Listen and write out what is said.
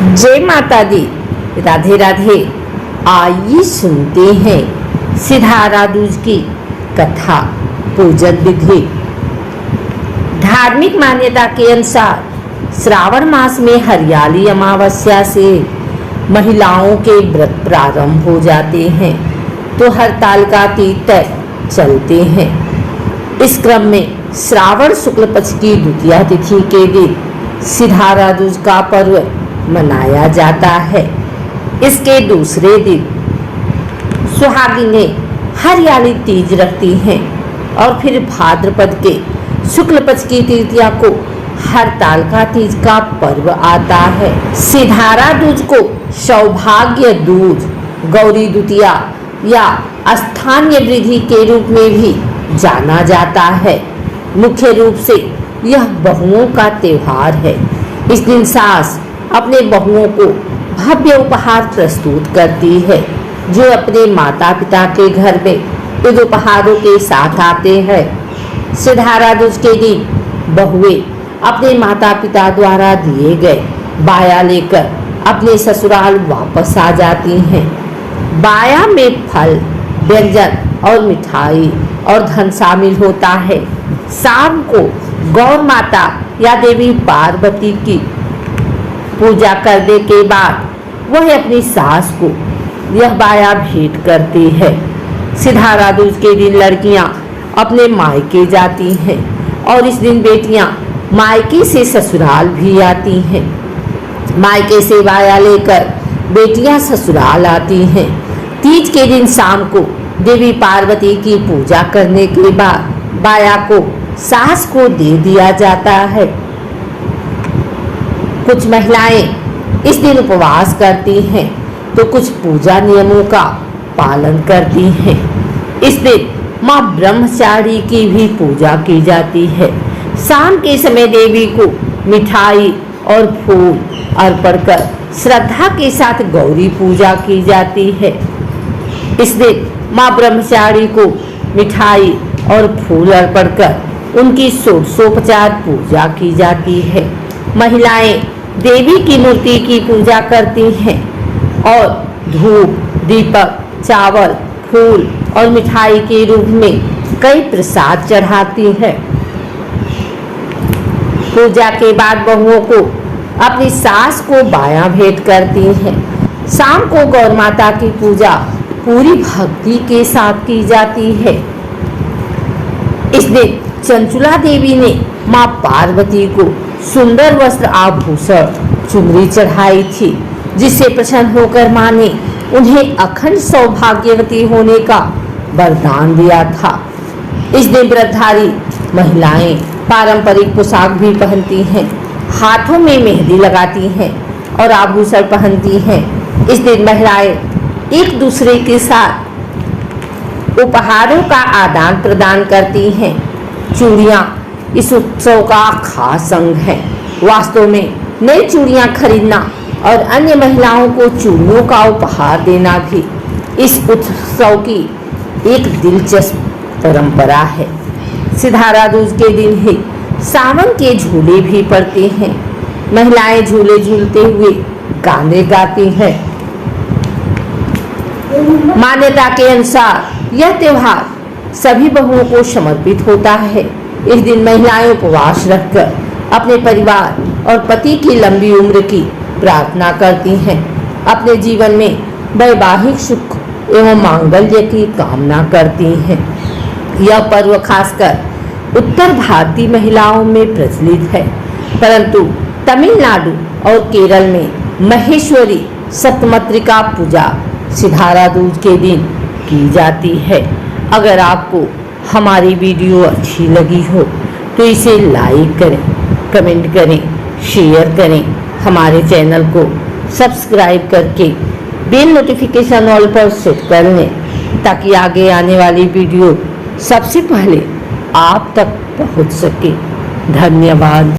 जय माता दी, राधे राधे। आइए सुनते हैं सिधारा दूज की कथा पूजन विधि। धार्मिक मान्यता के अनुसार श्रावण मास में हरियाली अमावस्या से महिलाओं के व्रत प्रारंभ हो जाते हैं तो हड़ताल का तीज तक चलते हैं। इस क्रम में श्रावण शुक्ल पक्ष की द्वितीया तिथि के दिन सिधारा दूज का पर्व मनाया जाता है। इसके दूसरे दिन सुहागिनें हरियाली तीज रखती हैं और फिर भाद्रपद के शुक्ल पक्ष की तृतीया को हड़ताल का तीज का पर्व आता है। सिधारा दूज को सौभाग्य दूज, गौरी द्वितीया या स्थानीय वृद्धि के रूप में भी जाना जाता है। मुख्य रूप से यह बहुओं का त्योहार है। इस दिन सास अपने बहुओं को भव्य उपहार प्रस्तुत करती है जो अपने माता पिता के घर में इन उपहारों के साथ आते हैं। सिधारा दूज के दिन बहुएं अपने माता पिता द्वारा दिए गए बाया लेकर अपने ससुराल वापस आ जाती हैं। बाया में फल, व्यंजन और मिठाई और धन शामिल होता है। शाम को गौ माता या देवी पार्वती की पूजा करने के बाद वह अपनी सास को यह बाया भेंट करती है। सिधारा दूज के दिन लड़कियां अपने मायके जाती हैं और इस दिन बेटियां मायके से ससुराल भी आती हैं। मायके से बाया लेकर बेटियां ससुराल आती हैं। तीज के दिन शाम को देवी पार्वती की पूजा करने के बाद बाया को सास को दे दिया जाता है। कुछ महिलाएं इस दिन उपवास करती हैं तो कुछ पूजा नियमों का पालन करती हैं। इस दिन मां ब्रह्मचारी की भी पूजा की जाती है। शाम के समय देवी को मिठाई और फूल अर्पण कर श्रद्धा के साथ गौरी पूजा की जाती है। इस दिन मां ब्रह्मचारी को मिठाई और फूल अर्पण कर उनकी षोडशोपचार पूजा की जाती है। महिलाएं देवी की मूर्ति की पूजा करती हैं और धूप, दीपक, चावल, फूल और मिठाई के रूप में कई प्रसाद चढ़ाती हैं। पूजा के बाद बहुओं को अपनी सास को बाया भेंट करती हैं। शाम को गौ माता की पूजा पूरी भक्ति के साथ की जाती है। इस दिन चंचुला देवी ने मां पार्वती को सुंदर वस्त्र, आभूषण, चुनरी चढ़ाई थी जिससे प्रसन्न होकर मां ने उन्हें अखंड सौभाग्यवती होने का वरदान दिया था। इस दिन व्रतधारी महिलाएं पारंपरिक पोशाक भी पहनती हैं, हाथों में मेहंदी लगाती हैं और आभूषण पहनती हैं। इस दिन महिलाएं एक दूसरे के साथ उपहारों का आदान प्रदान करती हैं। चूड़ियाँ इस उत्सव का खास अंग है। वास्तव में नई चूड़ियाँ खरीदना और अन्य महिलाओं को चूड़ियों का उपहार देना भी इस उत्सव की एक दिलचस्प परंपरा है। सिधारा दूज के दिन ही सावन के झूले भी पड़ते हैं। महिलाएं झूले झूलते हुए गाने गाती हैं। मान्यता के अनुसार यह त्योहार सभी बहुओं को समर्पित होता है। इस दिन महिलाएं उपवास रखकर अपने परिवार और पति की लंबी उम्र की प्रार्थना करती हैं। अपने जीवन में वैवाहिक सुख एवं मांगल्य की कामना करती हैं। यह पर्व खासकर उत्तर भारतीय महिलाओं में प्रचलित है, परंतु तमिलनाडु और केरल में महेश्वरी सप्तमातृका पूजा सिधारा दूज के दिन की जाती है। अगर आपको हमारी वीडियो अच्छी लगी हो तो इसे लाइक करें, कमेंट करें, शेयर करें। हमारे चैनल को सब्सक्राइब करके बेल नोटिफिकेशन ऑल पर सेट कर लें ताकि आगे आने वाली वीडियो सबसे पहले आप तक पहुंच सके। धन्यवाद।